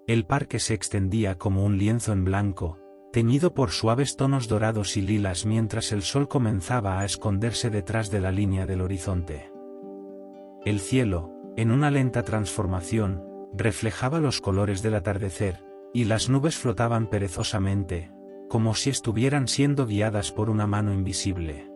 El parque se extendía como un lienzo en blanco, teñido por suaves tonos dorados y lilas mientras el sol comenzaba a esconderse detrás de la línea del horizonte. El cielo, en una lenta transformación, reflejaba los colores del atardecer, y las nubes flotaban perezosamente, como si estuvieran siendo guiadas por una mano invisible.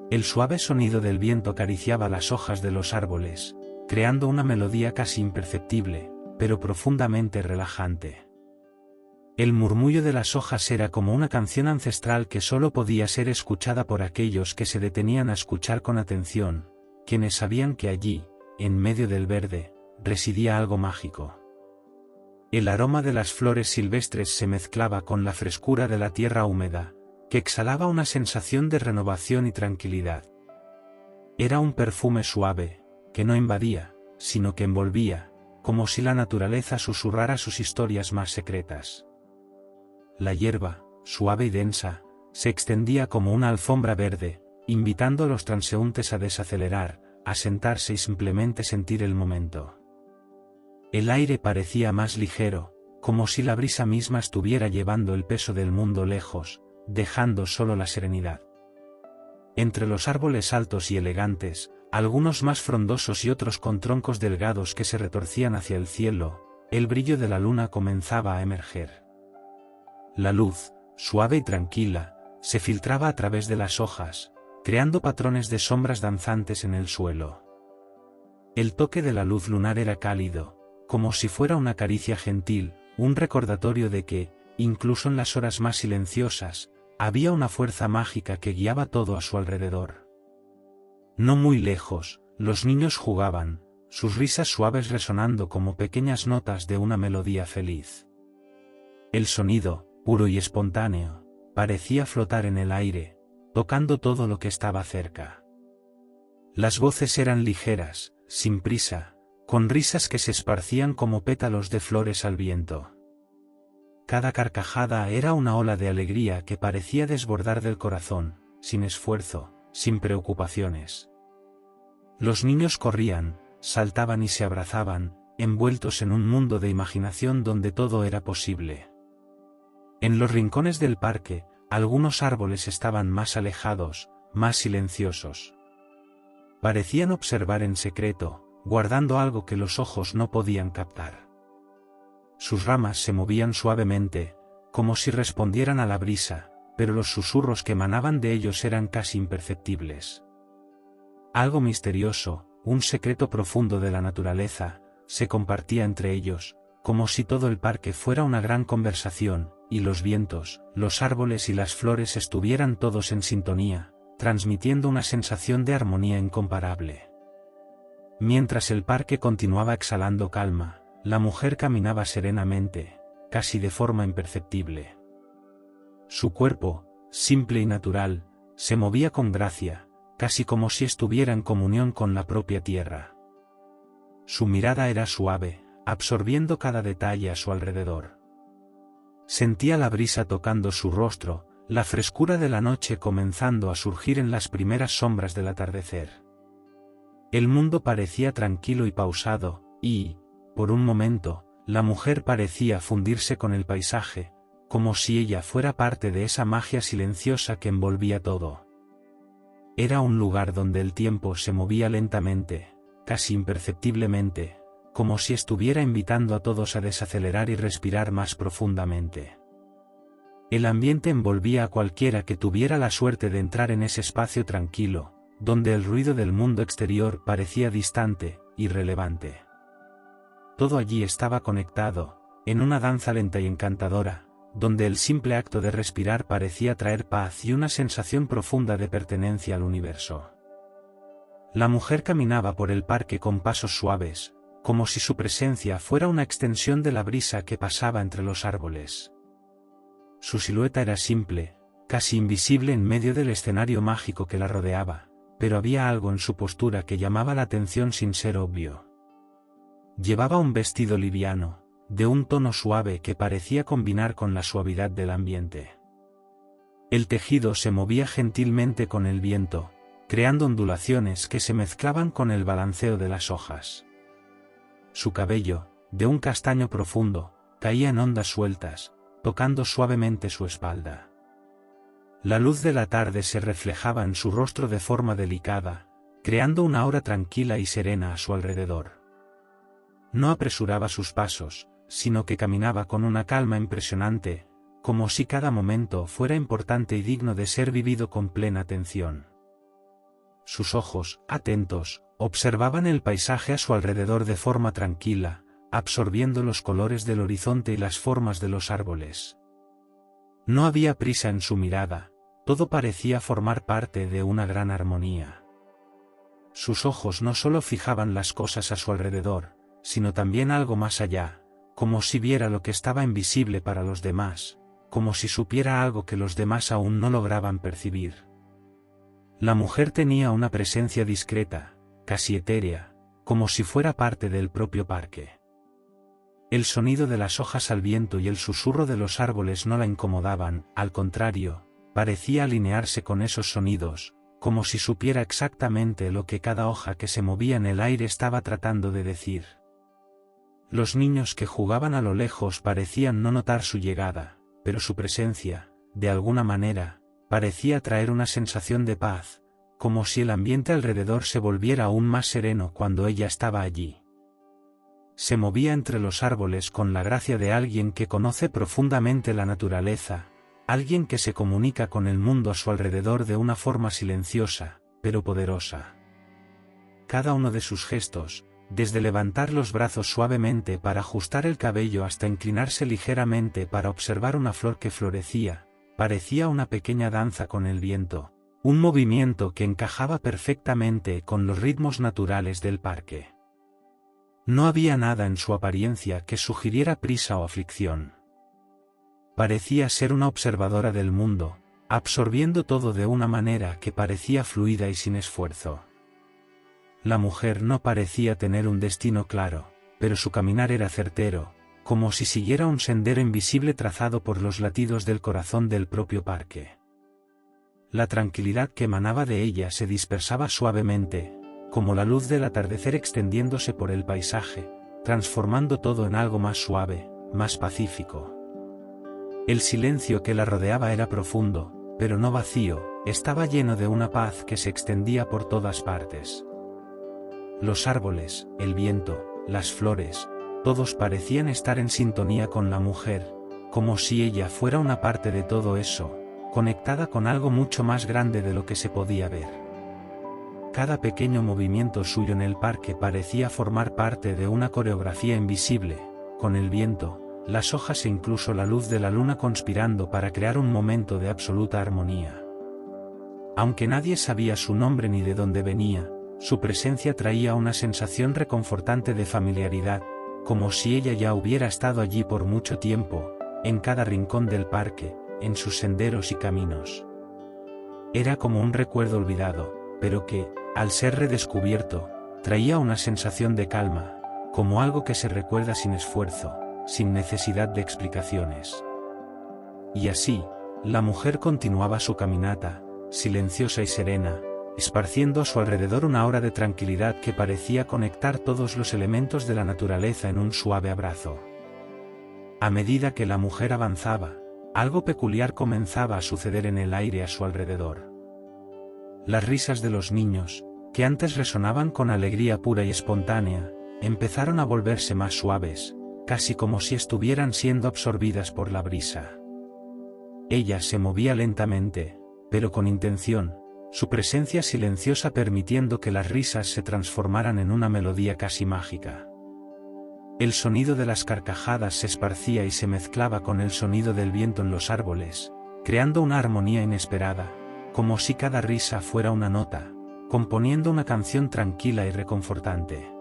El suave sonido del viento acariciaba las hojas de los árboles, creando una melodía casi imperceptible, pero profundamente relajante. El murmullo de las hojas era como una canción ancestral que solo podía ser escuchada por aquellos que se detenían a escuchar con atención, quienes sabían que allí, en medio del verde, residía algo mágico. El aroma de las flores silvestres se mezclaba con la frescura de la tierra húmeda, que exhalaba una sensación de renovación y tranquilidad. Era un perfume suave, que no invadía, sino que envolvía, como si la naturaleza susurrara sus historias más secretas. La hierba, suave y densa, se extendía como una alfombra verde, invitando a los transeúntes a desacelerar, a sentarse y simplemente sentir el momento. El aire parecía más ligero, como si la brisa misma estuviera llevando el peso del mundo lejos, dejando solo la serenidad. Entre los árboles altos y elegantes, algunos más frondosos y otros con troncos delgados que se retorcían hacia el cielo, el brillo de la luna comenzaba a emerger. La luz, suave y tranquila, se filtraba a través de las hojas, creando patrones de sombras danzantes en el suelo. El toque de la luz lunar era cálido, como si fuera una caricia gentil, un recordatorio de que, incluso en las horas más silenciosas, había una fuerza mágica que guiaba todo a su alrededor. No muy lejos, los niños jugaban, sus risas suaves resonando como pequeñas notas de una melodía feliz. El sonido, puro y espontáneo, parecía flotar en el aire, tocando todo lo que estaba cerca. Las voces eran ligeras, sin prisa, con risas que se esparcían como pétalos de flores al viento. Cada carcajada era una ola de alegría que parecía desbordar del corazón, sin esfuerzo, sin preocupaciones. Los niños corrían, saltaban y se abrazaban, envueltos en un mundo de imaginación donde todo era posible. En los rincones del parque, algunos árboles estaban más alejados, más silenciosos. Parecían observar en secreto, guardando algo que los ojos no podían captar. Sus ramas se movían suavemente, como si respondieran a la brisa, pero los susurros que emanaban de ellos eran casi imperceptibles. Algo misterioso, un secreto profundo de la naturaleza, se compartía entre ellos, como si todo el parque fuera una gran conversación, y los vientos, los árboles y las flores estuvieran todos en sintonía, transmitiendo una sensación de armonía incomparable. Mientras el parque continuaba exhalando calma, la mujer caminaba serenamente, casi de forma imperceptible. Su cuerpo, simple y natural, se movía con gracia, casi como si estuviera en comunión con la propia tierra. Su mirada era suave, absorbiendo cada detalle a su alrededor. Sentía la brisa tocando su rostro, la frescura de la noche comenzando a surgir en las primeras sombras del atardecer. El mundo parecía tranquilo y pausado, y, por un momento, la mujer parecía fundirse con el paisaje, como si ella fuera parte de esa magia silenciosa que envolvía todo. Era un lugar donde el tiempo se movía lentamente, casi imperceptiblemente, como si estuviera invitando a todos a desacelerar y respirar más profundamente. El ambiente envolvía a cualquiera que tuviera la suerte de entrar en ese espacio tranquilo, donde el ruido del mundo exterior parecía distante, irrelevante. Todo allí estaba conectado, en una danza lenta y encantadora, donde el simple acto de respirar parecía traer paz y una sensación profunda de pertenencia al universo. La mujer caminaba por el parque con pasos suaves, como si su presencia fuera una extensión de la brisa que pasaba entre los árboles. Su silueta era simple, casi invisible en medio del escenario mágico que la rodeaba, pero había algo en su postura que llamaba la atención sin ser obvio. Llevaba un vestido liviano, de un tono suave que parecía combinar con la suavidad del ambiente. El tejido se movía gentilmente con el viento, creando ondulaciones que se mezclaban con el balanceo de las hojas. Su cabello, de un castaño profundo, caía en ondas sueltas, tocando suavemente su espalda. La luz de la tarde se reflejaba en su rostro de forma delicada, creando una aura tranquila y serena a su alrededor. No apresuraba sus pasos, sino que caminaba con una calma impresionante, como si cada momento fuera importante y digno de ser vivido con plena atención. Sus ojos, atentos, observaban el paisaje a su alrededor de forma tranquila, absorbiendo los colores del horizonte y las formas de los árboles. No había prisa en su mirada, todo parecía formar parte de una gran armonía. Sus ojos no solo fijaban las cosas a su alrededor, sino también algo más allá, como si viera lo que estaba invisible para los demás, como si supiera algo que los demás aún no lograban percibir. La mujer tenía una presencia discreta, casi etérea, como si fuera parte del propio parque. El sonido de las hojas al viento y el susurro de los árboles no la incomodaban, al contrario, parecía alinearse con esos sonidos, como si supiera exactamente lo que cada hoja que se movía en el aire estaba tratando de decir. Los niños que jugaban a lo lejos parecían no notar su llegada, pero su presencia, de alguna manera, parecía traer una sensación de paz, como si el ambiente alrededor se volviera aún más sereno cuando ella estaba allí. Se movía entre los árboles con la gracia de alguien que conoce profundamente la naturaleza, alguien que se comunica con el mundo a su alrededor de una forma silenciosa, pero poderosa. Cada uno de sus gestos, desde levantar los brazos suavemente para ajustar el cabello hasta inclinarse ligeramente para observar una flor que florecía, parecía una pequeña danza con el viento, un movimiento que encajaba perfectamente con los ritmos naturales del parque. No había nada en su apariencia que sugiriera prisa o aflicción. Parecía ser una observadora del mundo, absorbiendo todo de una manera que parecía fluida y sin esfuerzo. La mujer no parecía tener un destino claro, pero su caminar era certero, como si siguiera un sendero invisible trazado por los latidos del corazón del propio parque. La tranquilidad que emanaba de ella se dispersaba suavemente, como la luz del atardecer extendiéndose por el paisaje, transformando todo en algo más suave, más pacífico. El silencio que la rodeaba era profundo, pero no vacío, estaba lleno de una paz que se extendía por todas partes. Los árboles, el viento, las flores, todos parecían estar en sintonía con la mujer, como si ella fuera una parte de todo eso, conectada con algo mucho más grande de lo que se podía ver. Cada pequeño movimiento suyo en el parque parecía formar parte de una coreografía invisible, con el viento, las hojas e incluso la luz de la luna conspirando para crear un momento de absoluta armonía. Aunque nadie sabía su nombre ni de dónde venía, su presencia traía una sensación reconfortante de familiaridad, como si ella ya hubiera estado allí por mucho tiempo, en cada rincón del parque, en sus senderos y caminos. Era como un recuerdo olvidado, pero que, al ser redescubierto, traía una sensación de calma, como algo que se recuerda sin esfuerzo, sin necesidad de explicaciones. Y así, la mujer continuaba su caminata, silenciosa y serena, esparciendo a su alrededor una aura de tranquilidad que parecía conectar todos los elementos de la naturaleza en un suave abrazo. A medida que la mujer avanzaba, algo peculiar comenzaba a suceder en el aire a su alrededor. Las risas de los niños, que antes resonaban con alegría pura y espontánea, empezaron a volverse más suaves, casi como si estuvieran siendo absorbidas por la brisa. Ella se movía lentamente, pero con intención, su presencia silenciosa permitiendo que las risas se transformaran en una melodía casi mágica. El sonido de las carcajadas se esparcía y se mezclaba con el sonido del viento en los árboles, creando una armonía inesperada, como si cada risa fuera una nota, componiendo una canción tranquila y reconfortante.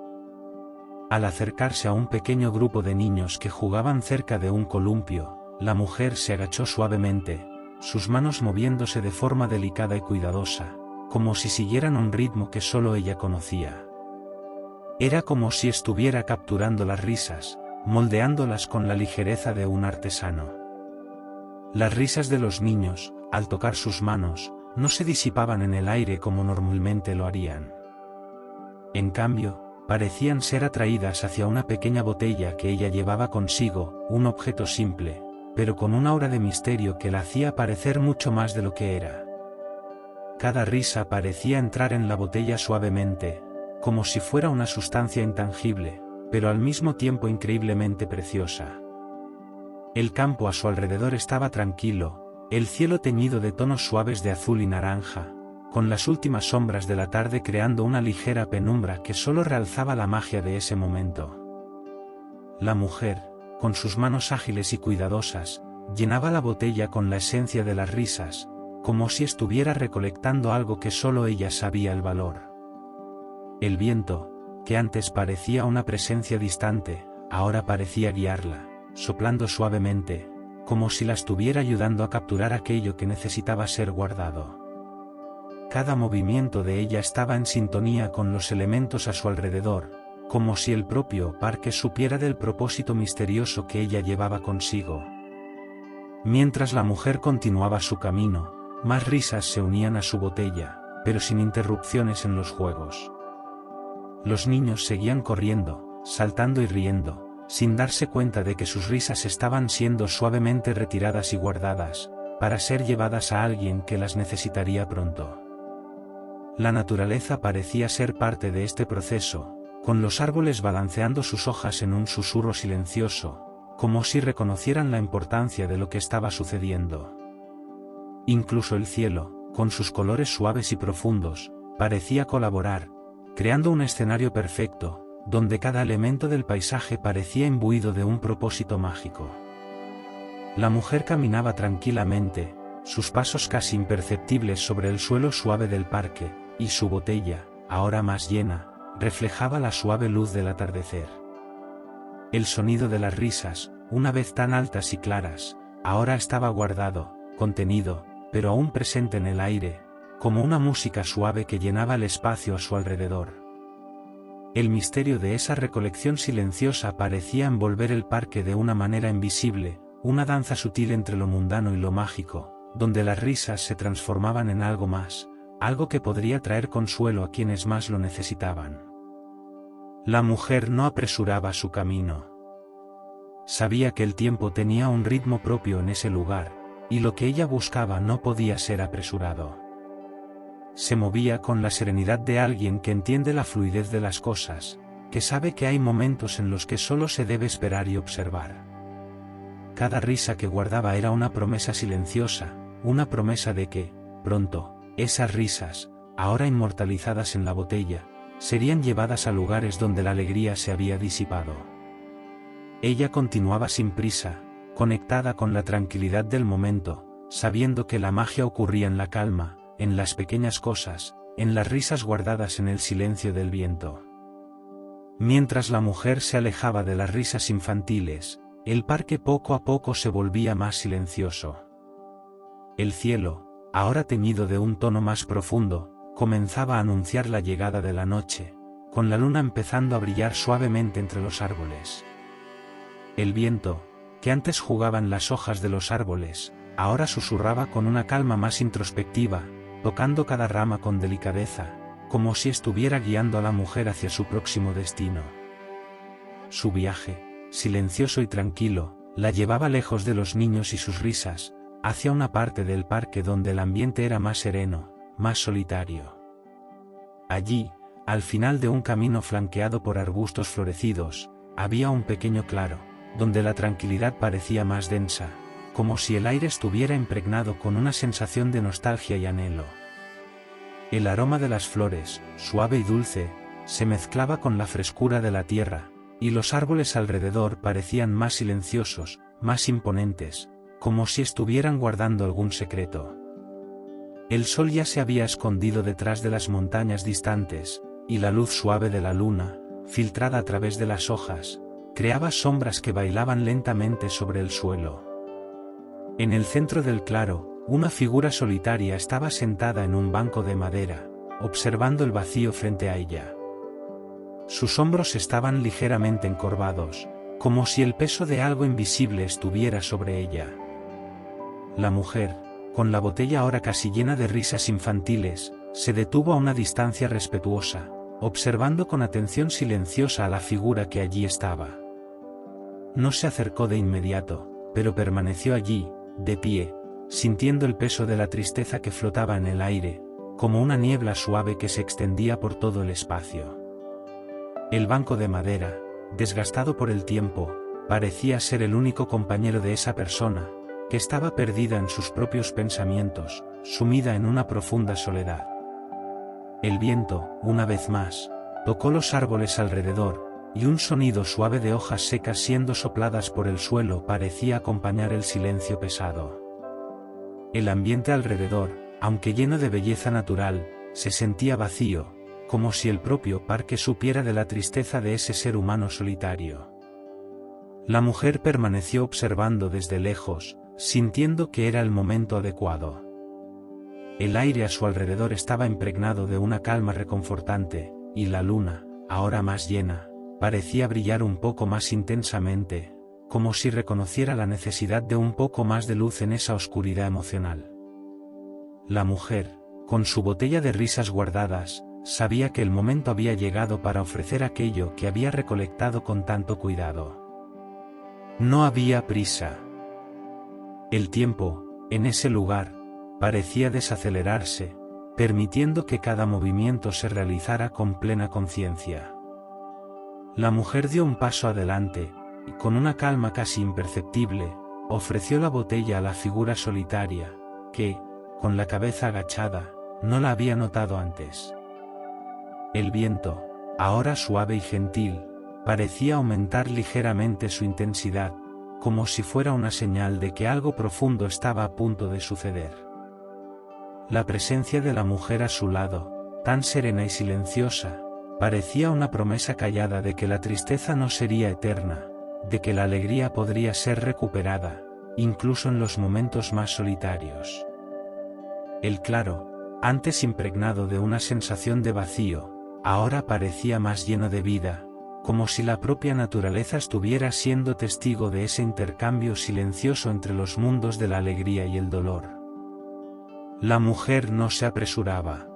Al acercarse a un pequeño grupo de niños que jugaban cerca de un columpio, la mujer se agachó suavemente, sus manos moviéndose de forma delicada y cuidadosa, como si siguieran un ritmo que solo ella conocía. Era como si estuviera capturando las risas, moldeándolas con la ligereza de un artesano. Las risas de los niños, al tocar sus manos, no se disipaban en el aire como normalmente lo harían. En cambio, parecían ser atraídas hacia una pequeña botella que ella llevaba consigo, un objeto simple, pero con un aura de misterio que la hacía parecer mucho más de lo que era. Cada risa parecía entrar en la botella suavemente, como si fuera una sustancia intangible, pero al mismo tiempo increíblemente preciosa. El campo a su alrededor estaba tranquilo, el cielo teñido de tonos suaves de azul y naranja, con las últimas sombras de la tarde creando una ligera penumbra que solo realzaba la magia de ese momento. La mujer, con sus manos ágiles y cuidadosas, llenaba la botella con la esencia de las risas, como si estuviera recolectando algo que solo ella sabía el valor. El viento, que antes parecía una presencia distante, ahora parecía guiarla, soplando suavemente, como si la estuviera ayudando a capturar aquello que necesitaba ser guardado. Cada movimiento de ella estaba en sintonía con los elementos a su alrededor, como si el propio parque supiera del propósito misterioso que ella llevaba consigo. Mientras la mujer continuaba su camino, más risas se unían a su botella, pero sin interrupciones en los juegos. Los niños seguían corriendo, saltando y riendo, sin darse cuenta de que sus risas estaban siendo suavemente retiradas y guardadas, para ser llevadas a alguien que las necesitaría pronto. La naturaleza parecía ser parte de este proceso, con los árboles balanceando sus hojas en un susurro silencioso, como si reconocieran la importancia de lo que estaba sucediendo. Incluso el cielo, con sus colores suaves y profundos, parecía colaborar, creando un escenario perfecto, donde cada elemento del paisaje parecía imbuido de un propósito mágico. La mujer caminaba tranquilamente, sus pasos casi imperceptibles sobre el suelo suave del parque, y su botella, ahora más llena, reflejaba la suave luz del atardecer. El sonido de las risas, una vez tan altas y claras, ahora estaba guardado, contenido, pero aún presente en el aire, como una música suave que llenaba el espacio a su alrededor. El misterio de esa recolección silenciosa parecía envolver el parque de una manera invisible, una danza sutil entre lo mundano y lo mágico, donde las risas se transformaban en algo más, algo que podría traer consuelo a quienes más lo necesitaban. La mujer no apresuraba su camino. Sabía que el tiempo tenía un ritmo propio en ese lugar, y lo que ella buscaba no podía ser apresurado. Se movía con la serenidad de alguien que entiende la fluidez de las cosas, que sabe que hay momentos en los que solo se debe esperar y observar. Cada risa que guardaba era una promesa silenciosa, una promesa de que, pronto, esas risas, ahora inmortalizadas en la botella, serían llevadas a lugares donde la alegría se había disipado. Ella continuaba sin prisa, conectada con la tranquilidad del momento, sabiendo que la magia ocurría en la calma, en las pequeñas cosas, en las risas guardadas en el silencio del viento. Mientras la mujer se alejaba de las risas infantiles, el parque poco a poco se volvía más silencioso. El cielo, ahora teñido de un tono más profundo, comenzaba a anunciar la llegada de la noche, con la luna empezando a brillar suavemente entre los árboles. El viento, que antes jugaba en las hojas de los árboles, ahora susurraba con una calma más introspectiva, tocando cada rama con delicadeza, como si estuviera guiando a la mujer hacia su próximo destino. Su viaje, silencioso y tranquilo, la llevaba lejos de los niños y sus risas, hacia una parte del parque donde el ambiente era más sereno, más solitario. Allí, al final de un camino flanqueado por arbustos florecidos, había un pequeño claro, donde la tranquilidad parecía más densa, como si el aire estuviera impregnado con una sensación de nostalgia y anhelo. El aroma de las flores, suave y dulce, se mezclaba con la frescura de la tierra, y los árboles alrededor parecían más silenciosos, más imponentes, como si estuvieran guardando algún secreto. El sol ya se había escondido detrás de las montañas distantes, y la luz suave de la luna, filtrada a través de las hojas, creaba sombras que bailaban lentamente sobre el suelo. En el centro del claro, una figura solitaria estaba sentada en un banco de madera, observando el vacío frente a ella. Sus hombros estaban ligeramente encorvados, como si el peso de algo invisible estuviera sobre ella. La mujer, con la botella ahora casi llena de risas infantiles, se detuvo a una distancia respetuosa, observando con atención silenciosa a la figura que allí estaba. No se acercó de inmediato, pero permaneció allí, de pie, sintiendo el peso de la tristeza que flotaba en el aire, como una niebla suave que se extendía por todo el espacio. El banco de madera, desgastado por el tiempo, parecía ser el único compañero de esa persona, que estaba perdida en sus propios pensamientos, sumida en una profunda soledad. El viento, una vez más, tocó los árboles alrededor, y un sonido suave de hojas secas siendo sopladas por el suelo parecía acompañar el silencio pesado. El ambiente alrededor, aunque lleno de belleza natural, se sentía vacío, como si el propio parque supiera de la tristeza de ese ser humano solitario. La mujer permaneció observando desde lejos, sintiendo que era el momento adecuado. El aire a su alrededor estaba impregnado de una calma reconfortante, y la luna, ahora más llena, parecía brillar un poco más intensamente, como si reconociera la necesidad de un poco más de luz en esa oscuridad emocional. La mujer, con su botella de risas guardadas, sabía que el momento había llegado para ofrecer aquello que había recolectado con tanto cuidado. No había prisa. El tiempo, en ese lugar, parecía desacelerarse, permitiendo que cada movimiento se realizara con plena conciencia. La mujer dio un paso adelante, y con una calma casi imperceptible, ofreció la botella a la figura solitaria, que, con la cabeza agachada, no la había notado antes. El viento, ahora suave y gentil, parecía aumentar ligeramente su intensidad, como si fuera una señal de que algo profundo estaba a punto de suceder. La presencia de la mujer a su lado, tan serena y silenciosa, parecía una promesa callada de que la tristeza no sería eterna, de que la alegría podría ser recuperada, incluso en los momentos más solitarios. El claro, antes impregnado de una sensación de vacío, ahora parecía más lleno de vida, como si la propia naturaleza estuviera siendo testigo de ese intercambio silencioso entre los mundos de la alegría y el dolor. La mujer no se apresuraba.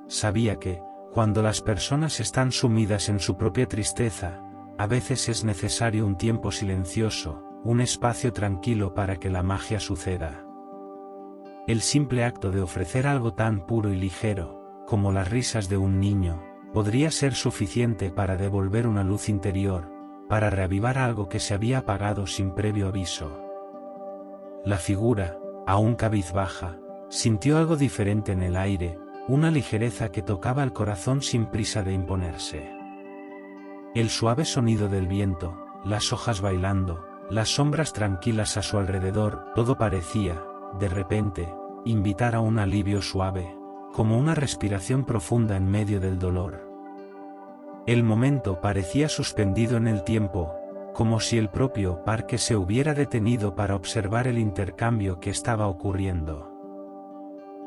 Sabía que, cuando las personas están sumidas en su propia tristeza, a veces es necesario un tiempo silencioso, un espacio tranquilo para que la magia suceda. El simple acto de ofrecer algo tan puro y ligero, como las risas de un niño, podría ser suficiente para devolver una luz interior, para reavivar algo que se había apagado sin previo aviso. La figura, aún cabizbaja, sintió algo diferente en el aire, una ligereza que tocaba el corazón sin prisa de imponerse. El suave sonido del viento, las hojas bailando, las sombras tranquilas a su alrededor, todo parecía, de repente, invitar a un alivio suave, como una respiración profunda en medio del dolor. El momento parecía suspendido en el tiempo, como si el propio parque se hubiera detenido para observar el intercambio que estaba ocurriendo.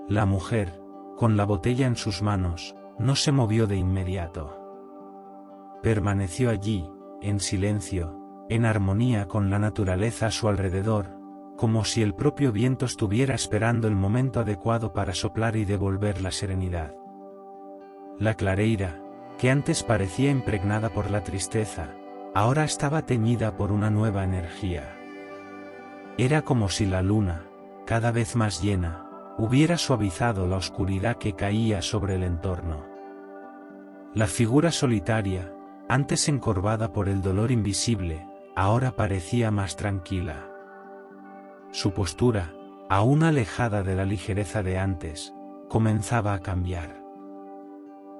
La mujer, con la botella en sus manos, no se movió de inmediato. Permaneció allí, en silencio, en armonía con la naturaleza a su alrededor, como si el propio viento estuviera esperando el momento adecuado para soplar y devolver la serenidad. La clareira, que antes parecía impregnada por la tristeza, ahora estaba teñida por una nueva energía. Era como si la luna, cada vez más llena, hubiera suavizado la oscuridad que caía sobre el entorno. La figura solitaria, antes encorvada por el dolor invisible, ahora parecía más tranquila. Su postura, aún alejada de la ligereza de antes, comenzaba a cambiar.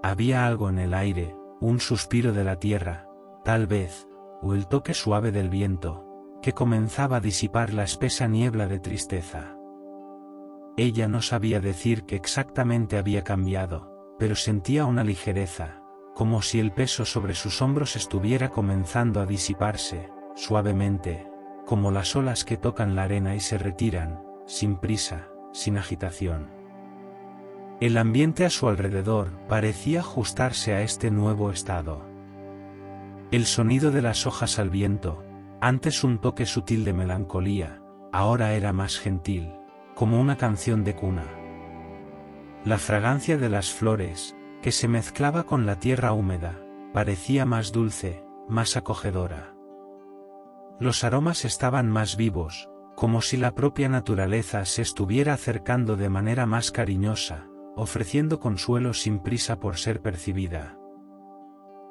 Había algo en el aire, un suspiro de la tierra, tal vez, o el toque suave del viento, que comenzaba a disipar la espesa niebla de tristeza. Ella no sabía decir qué exactamente había cambiado, pero sentía una ligereza, como si el peso sobre sus hombros estuviera comenzando a disiparse, suavemente, como las olas que tocan la arena y se retiran, sin prisa, sin agitación. El ambiente a su alrededor parecía ajustarse a este nuevo estado. El sonido de las hojas al viento, antes un toque sutil de melancolía, ahora era más gentil, como una canción de cuna. La fragancia de las flores, que se mezclaba con la tierra húmeda, parecía más dulce, más acogedora. Los aromas estaban más vivos, como si la propia naturaleza se estuviera acercando de manera más cariñosa, ofreciendo consuelo sin prisa por ser percibida.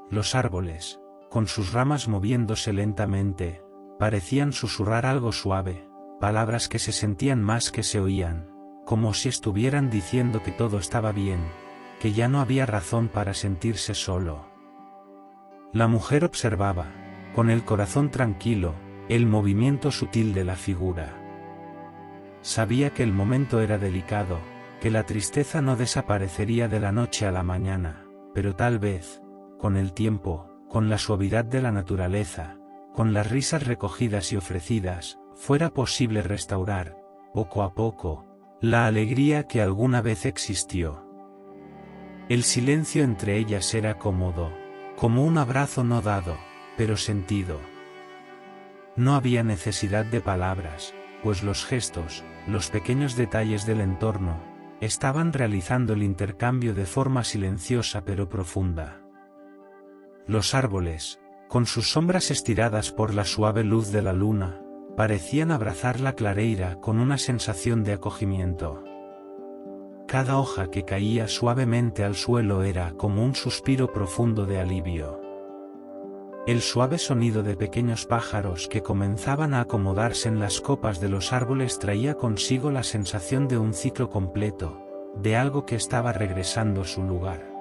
Los árboles, con sus ramas moviéndose lentamente, parecían susurrar algo suave, palabras que se sentían más que se oían, como si estuvieran diciendo que todo estaba bien, que ya no había razón para sentirse solo. La mujer observaba, con el corazón tranquilo, el movimiento sutil de la figura. Sabía que el momento era delicado, que la tristeza no desaparecería de la noche a la mañana, pero tal vez, con el tiempo, con la suavidad de la naturaleza, con las risas recogidas y ofrecidas, fuera posible restaurar, poco a poco, la alegría que alguna vez existió. El silencio entre ellas era cómodo, como un abrazo no dado, pero sentido. No había necesidad de palabras, pues los gestos, los pequeños detalles del entorno, estaban realizando el intercambio de forma silenciosa pero profunda. Los árboles, con sus sombras estiradas por la suave luz de la luna, parecían abrazar la clareira con una sensación de acogimiento. Cada hoja que caía suavemente al suelo era como un suspiro profundo de alivio. El suave sonido de pequeños pájaros que comenzaban a acomodarse en las copas de los árboles traía consigo la sensación de un ciclo completo, de algo que estaba regresando a su lugar.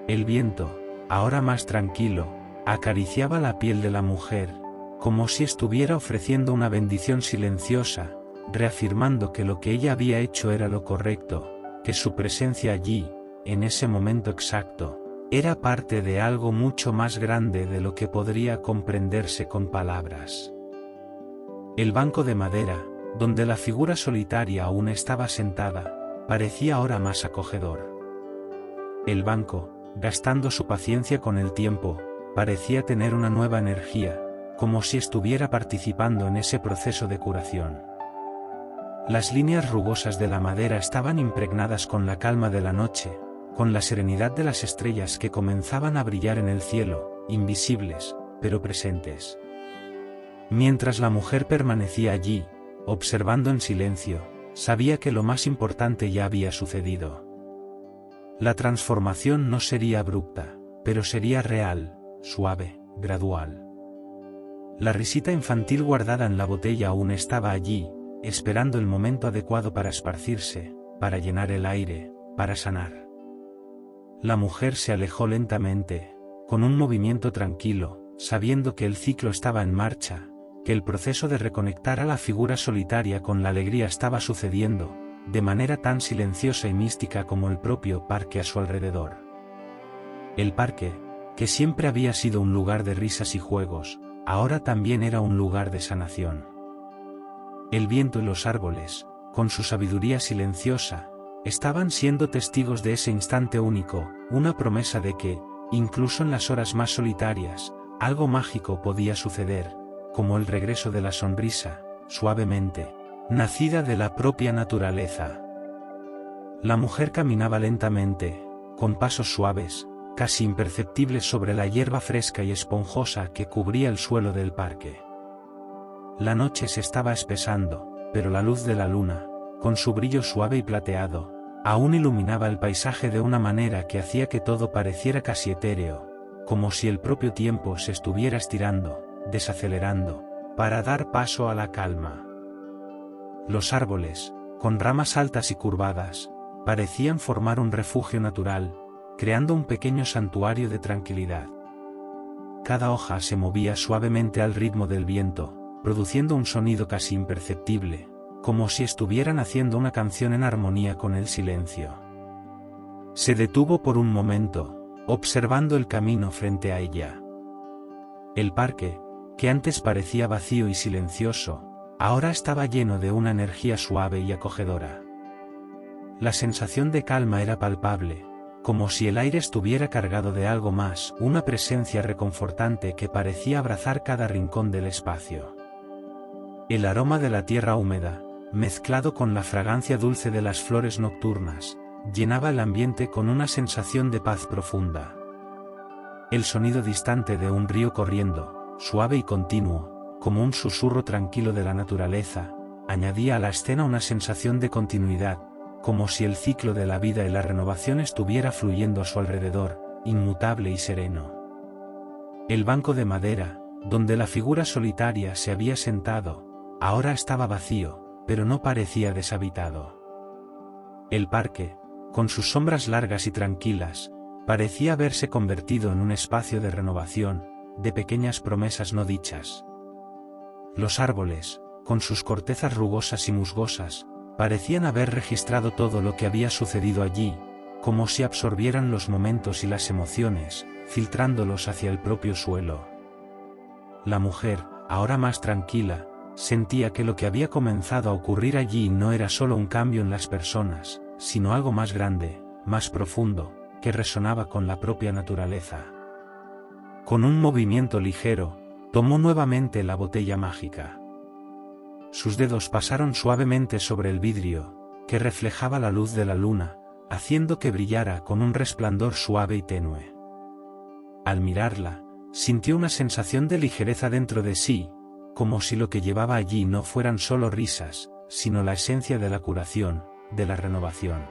El viento, ahora más tranquilo, acariciaba la piel de la mujer, como si estuviera ofreciendo una bendición silenciosa, reafirmando que lo que ella había hecho era lo correcto, que su presencia allí, en ese momento exacto, era parte de algo mucho más grande de lo que podría comprenderse con palabras. El banco de madera, donde la figura solitaria aún estaba sentada, parecía ahora más acogedor. El banco, gastando su paciencia con el tiempo, parecía tener una nueva energía, como si estuviera participando en ese proceso de curación. Las líneas rugosas de la madera estaban impregnadas con la calma de la noche, con la serenidad de las estrellas que comenzaban a brillar en el cielo, invisibles, pero presentes. Mientras la mujer permanecía allí, observando en silencio, sabía que lo más importante ya había sucedido. La transformación no sería abrupta, pero sería real, suave, gradual. La risita infantil guardada en la botella aún estaba allí, esperando el momento adecuado para esparcirse, para llenar el aire, para sanar. La mujer se alejó lentamente, con un movimiento tranquilo, sabiendo que el ciclo estaba en marcha, que el proceso de reconectar a la figura solitaria con la alegría estaba sucediendo, de manera tan silenciosa y mística como el propio parque a su alrededor. El parque, que siempre había sido un lugar de risas y juegos, ahora también era un lugar de sanación. El viento y los árboles, con su sabiduría silenciosa, estaban siendo testigos de ese instante único, una promesa de que, incluso en las horas más solitarias, algo mágico podía suceder, como el regreso de la sonrisa, suavemente, nacida de la propia naturaleza. La mujer caminaba lentamente, con pasos suaves, casi imperceptibles sobre la hierba fresca y esponjosa que cubría el suelo del parque. La noche se estaba espesando, pero la luz de la luna, con su brillo suave y plateado, aún iluminaba el paisaje de una manera que hacía que todo pareciera casi etéreo, como si el propio tiempo se estuviera estirando, desacelerando, para dar paso a la calma. Los árboles, con ramas altas y curvadas, parecían formar un refugio natural, creando un pequeño santuario de tranquilidad. Cada hoja se movía suavemente al ritmo del viento, produciendo un sonido casi imperceptible, como si estuvieran haciendo una canción en armonía con el silencio. Se detuvo por un momento, observando el camino frente a ella. El parque, que antes parecía vacío y silencioso, ahora estaba lleno de una energía suave y acogedora. La sensación de calma era palpable, como si el aire estuviera cargado de algo más, una presencia reconfortante que parecía abrazar cada rincón del espacio. El aroma de la tierra húmeda, mezclado con la fragancia dulce de las flores nocturnas, llenaba el ambiente con una sensación de paz profunda. El sonido distante de un río corriendo, suave y continuo, como un susurro tranquilo de la naturaleza, añadía a la escena una sensación de continuidad, como si el ciclo de la vida y la renovación estuviera fluyendo a su alrededor, inmutable y sereno. El banco de madera, donde la figura solitaria se había sentado, ahora estaba vacío, pero no parecía deshabitado. El parque, con sus sombras largas y tranquilas, parecía haberse convertido en un espacio de renovación, de pequeñas promesas no dichas. Los árboles, con sus cortezas rugosas y musgosas, parecían haber registrado todo lo que había sucedido allí, como si absorbieran los momentos y las emociones, filtrándolos hacia el propio suelo. La mujer, ahora más tranquila, sentía que lo que había comenzado a ocurrir allí no era solo un cambio en las personas, sino algo más grande, más profundo, que resonaba con la propia naturaleza. Con un movimiento ligero, tomó nuevamente la botella mágica. Sus dedos pasaron suavemente sobre el vidrio, que reflejaba la luz de la luna, haciendo que brillara con un resplandor suave y tenue. Al mirarla, sintió una sensación de ligereza dentro de sí, como si lo que llevaba allí no fueran solo risas, sino la esencia de la curación, de la renovación.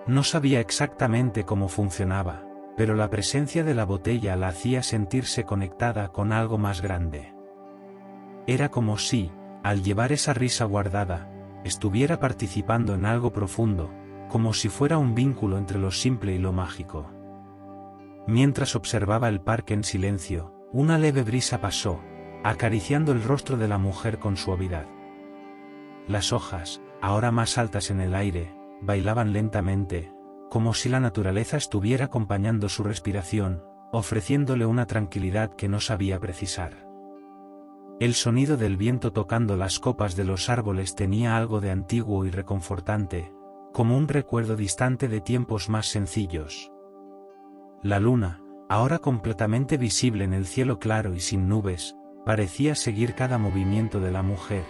No sabía exactamente cómo funcionaba, pero la presencia de la botella la hacía sentirse conectada con algo más grande. Era como si, al llevar esa risa guardada, estuviera participando en algo profundo, como si fuera un vínculo entre lo simple y lo mágico. Mientras observaba el parque en silencio, una leve brisa pasó, acariciando el rostro de la mujer con suavidad. Las hojas, ahora más altas en el aire, bailaban lentamente, como si la naturaleza estuviera acompañando su respiración, ofreciéndole una tranquilidad que no sabía precisar. El sonido del viento tocando las copas de los árboles tenía algo de antiguo y reconfortante, como un recuerdo distante de tiempos más sencillos. La luna, ahora completamente visible en el cielo claro y sin nubes, parecía seguir cada movimiento de la mujer,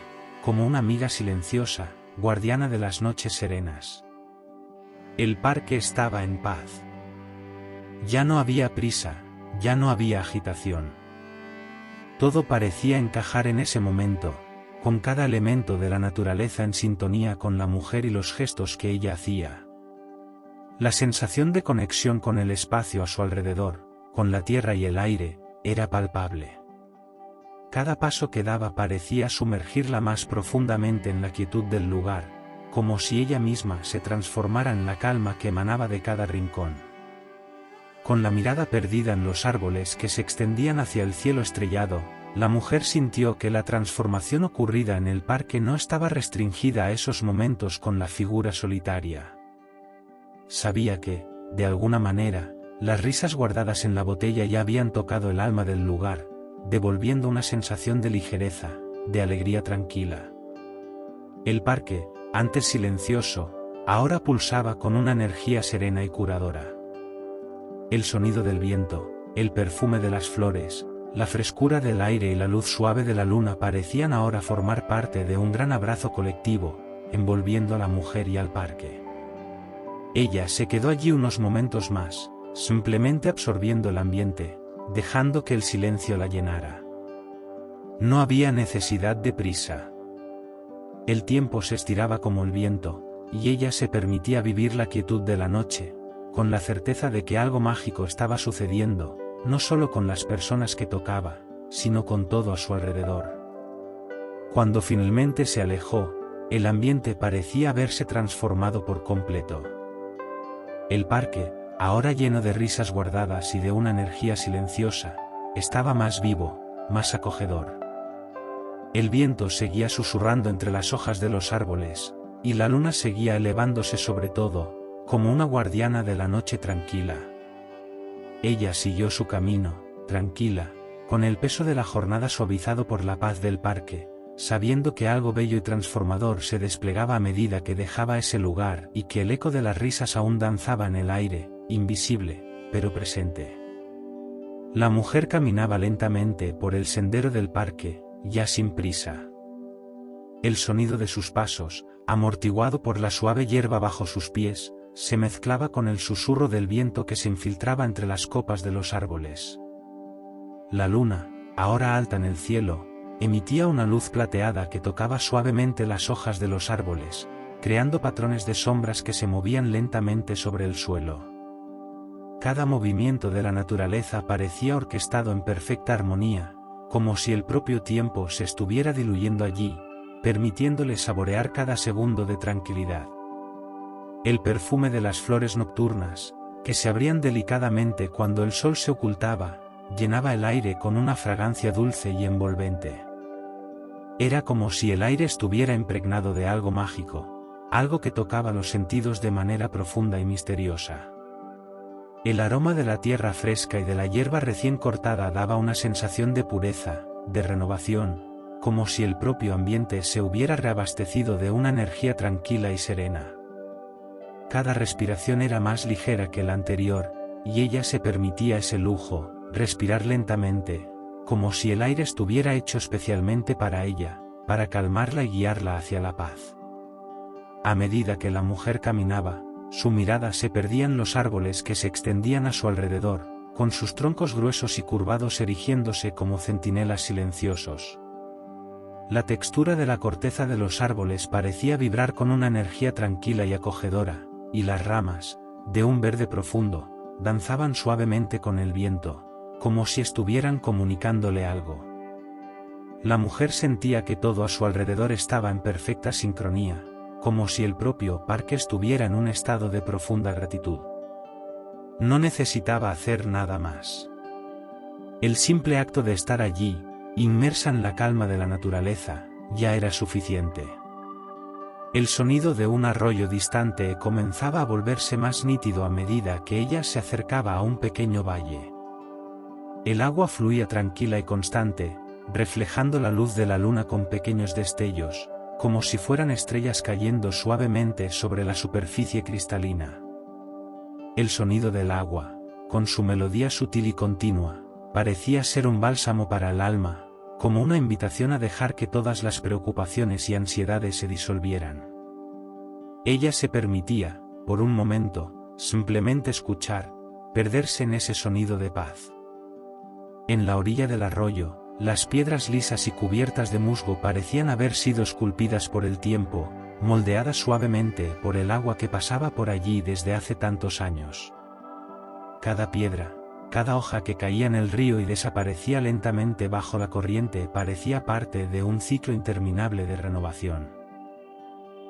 como una amiga silenciosa, guardiana de las noches serenas. El parque estaba en paz. Ya no había prisa, ya no había agitación. Todo parecía encajar en ese momento, con cada elemento de la naturaleza en sintonía con la mujer y los gestos que ella hacía. La sensación de conexión con el espacio a su alrededor, con la tierra y el aire, era palpable. Cada paso que daba parecía sumergirla más profundamente en la quietud del lugar, como si ella misma se transformara en la calma que emanaba de cada rincón. Con la mirada perdida en los árboles que se extendían hacia el cielo estrellado, la mujer sintió que la transformación ocurrida en el parque no estaba restringida a esos momentos con la figura solitaria. Sabía que, de alguna manera, las risas guardadas en la botella ya habían tocado el alma del lugar, devolviendo una sensación de ligereza, de alegría tranquila. El parque, antes silencioso, ahora pulsaba con una energía serena y curadora. El sonido del viento, el perfume de las flores, la frescura del aire y la luz suave de la luna parecían ahora formar parte de un gran abrazo colectivo, envolviendo a la mujer y al parque. Ella se quedó allí unos momentos más, simplemente absorbiendo el ambiente, dejando que el silencio la llenara. No había necesidad de prisa. El tiempo se estiraba como el viento, y ella se permitía vivir la quietud de la noche, con la certeza de que algo mágico estaba sucediendo, no solo con las personas que tocaba, sino con todo a su alrededor. Cuando finalmente se alejó, el ambiente parecía haberse transformado por completo. El parque, ahora lleno de risas guardadas y de una energía silenciosa, estaba más vivo, más acogedor. El viento seguía susurrando entre las hojas de los árboles, y la luna seguía elevándose sobre todo, como una guardiana de la noche tranquila. Ella siguió su camino, tranquila, con el peso de la jornada suavizado por la paz del parque, sabiendo que algo bello y transformador se desplegaba a medida que dejaba ese lugar y que el eco de las risas aún danzaba en el aire, invisible, pero presente. La mujer caminaba lentamente por el sendero del parque, ya sin prisa. El sonido de sus pasos, amortiguado por la suave hierba bajo sus pies, se mezclaba con el susurro del viento que se infiltraba entre las copas de los árboles. La luna, ahora alta en el cielo, emitía una luz plateada que tocaba suavemente las hojas de los árboles, creando patrones de sombras que se movían lentamente sobre el suelo. Cada movimiento de la naturaleza parecía orquestado en perfecta armonía, como si el propio tiempo se estuviera diluyendo allí, permitiéndole saborear cada segundo de tranquilidad. El perfume de las flores nocturnas, que se abrían delicadamente cuando el sol se ocultaba, llenaba el aire con una fragancia dulce y envolvente. Era como si el aire estuviera impregnado de algo mágico, algo que tocaba los sentidos de manera profunda y misteriosa. El aroma de la tierra fresca y de la hierba recién cortada daba una sensación de pureza, de renovación, como si el propio ambiente se hubiera reabastecido de una energía tranquila y serena. Cada respiración era más ligera que la anterior, y ella se permitía ese lujo, respirar lentamente, como si el aire estuviera hecho especialmente para ella, para calmarla y guiarla hacia la paz. A medida que la mujer caminaba, su mirada se perdía en los árboles que se extendían a su alrededor, con sus troncos gruesos y curvados erigiéndose como centinelas silenciosos. La textura de la corteza de los árboles parecía vibrar con una energía tranquila y acogedora, y las ramas, de un verde profundo, danzaban suavemente con el viento, como si estuvieran comunicándole algo. La mujer sentía que todo a su alrededor estaba en perfecta sincronía, como si el propio parque estuviera en un estado de profunda gratitud. No necesitaba hacer nada más. El simple acto de estar allí, inmersa en la calma de la naturaleza, ya era suficiente. El sonido de un arroyo distante comenzaba a volverse más nítido a medida que ella se acercaba a un pequeño valle. El agua fluía tranquila y constante, reflejando la luz de la luna con pequeños destellos, como si fueran estrellas cayendo suavemente sobre la superficie cristalina. El sonido del agua, con su melodía sutil y continua, parecía ser un bálsamo para el alma, como una invitación a dejar que todas las preocupaciones y ansiedades se disolvieran. Ella se permitía, por un momento, simplemente escuchar, perderse en ese sonido de paz. En la orilla del arroyo, las piedras lisas y cubiertas de musgo parecían haber sido esculpidas por el tiempo, moldeadas suavemente por el agua que pasaba por allí desde hace tantos años. Cada piedra, cada hoja que caía en el río y desaparecía lentamente bajo la corriente parecía parte de un ciclo interminable de renovación.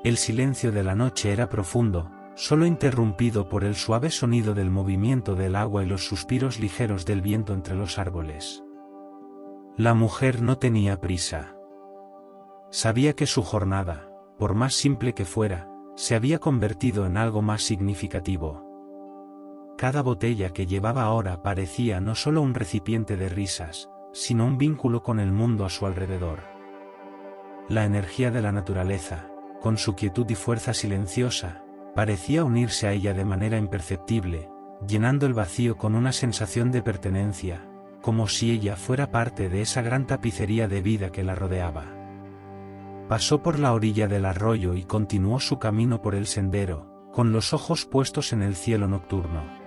El silencio de la noche era profundo, solo interrumpido por el suave sonido del movimiento del agua y los suspiros ligeros del viento entre los árboles. La mujer no tenía prisa. Sabía que su jornada, por más simple que fuera, se había convertido en algo más significativo. Cada botella que llevaba ahora parecía no solo un recipiente de risas, sino un vínculo con el mundo a su alrededor. La energía de la naturaleza, con su quietud y fuerza silenciosa, parecía unirse a ella de manera imperceptible, llenando el vacío con una sensación de pertenencia, como si ella fuera parte de esa gran tapicería de vida que la rodeaba. Pasó por la orilla del arroyo y continuó su camino por el sendero, con los ojos puestos en el cielo nocturno.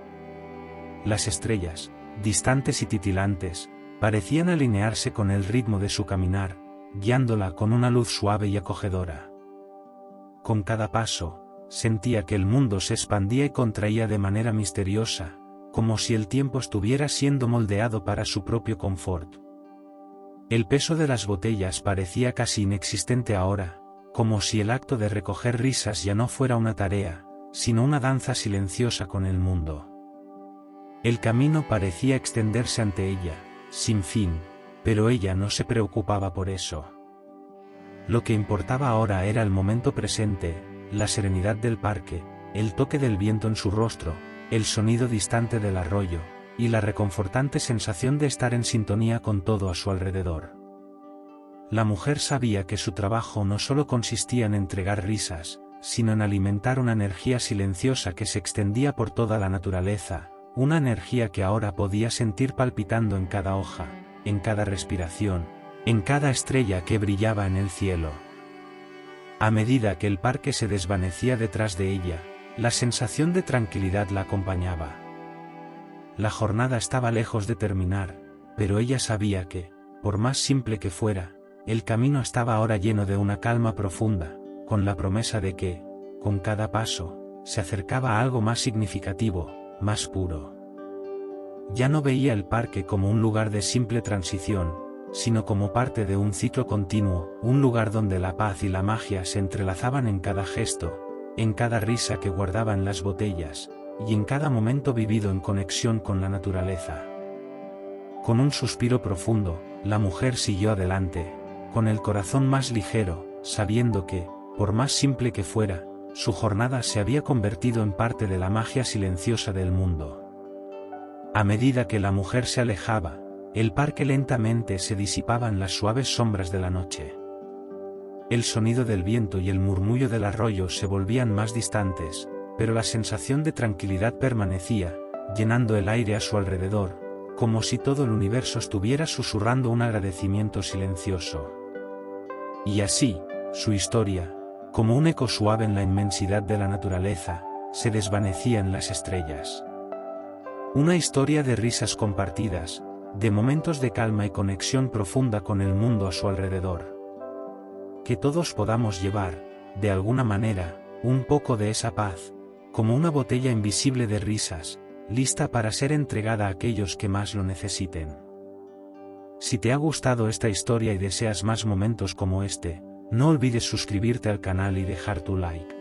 Las estrellas, distantes y titilantes, parecían alinearse con el ritmo de su caminar, guiándola con una luz suave y acogedora. Con cada paso, sentía que el mundo se expandía y contraía de manera misteriosa, como si el tiempo estuviera siendo moldeado para su propio confort. El peso de las botellas parecía casi inexistente ahora, como si el acto de recoger risas ya no fuera una tarea, sino una danza silenciosa con el mundo. El camino parecía extenderse ante ella, sin fin, pero ella no se preocupaba por eso. Lo que importaba ahora era el momento presente, la serenidad del parque, el toque del viento en su rostro, el sonido distante del arroyo, y la reconfortante sensación de estar en sintonía con todo a su alrededor. La mujer sabía que su trabajo no solo consistía en entregar risas, sino en alimentar una energía silenciosa que se extendía por toda la naturaleza, una energía que ahora podía sentir palpitando en cada hoja, en cada respiración, en cada estrella que brillaba en el cielo. A medida que el parque se desvanecía detrás de ella, la sensación de tranquilidad la acompañaba. La jornada estaba lejos de terminar, pero ella sabía que, por más simple que fuera, el camino estaba ahora lleno de una calma profunda, con la promesa de que, con cada paso, se acercaba a algo más significativo, más puro. Ya no veía el parque como un lugar de simple transición, sino como parte de un ciclo continuo, un lugar donde la paz y la magia se entrelazaban en cada gesto, en cada risa que guardaban las botellas, y en cada momento vivido en conexión con la naturaleza. Con un suspiro profundo, la mujer siguió adelante, con el corazón más ligero, sabiendo que, por más simple que fuera, su jornada se había convertido en parte de la magia silenciosa del mundo. A medida que la mujer se alejaba, el parque lentamente se disipaba en las suaves sombras de la noche. El sonido del viento y el murmullo del arroyo se volvían más distantes, pero la sensación de tranquilidad permanecía, llenando el aire a su alrededor, como si todo el universo estuviera susurrando un agradecimiento silencioso. Y así, su historia, como un eco suave en la inmensidad de la naturaleza, se desvanecía en las estrellas. Una historia de risas compartidas, de momentos de calma y conexión profunda con el mundo a su alrededor. Que todos podamos llevar, de alguna manera, un poco de esa paz, como una botella invisible de risas, lista para ser entregada a aquellos que más lo necesiten. Si te ha gustado esta historia y deseas más momentos como este, no olvides suscribirte al canal y dejar tu like.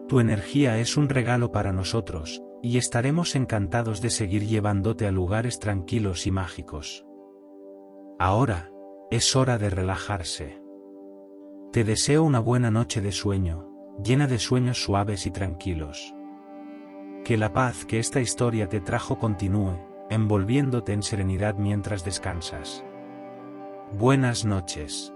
Tu energía es un regalo para nosotros, y estaremos encantados de seguir llevándote a lugares tranquilos y mágicos. Ahora, es hora de relajarse. Te deseo una buena noche de sueño, llena de sueños suaves y tranquilos. Que la paz que esta historia te trajo continúe, envolviéndote en serenidad mientras descansas. Buenas noches.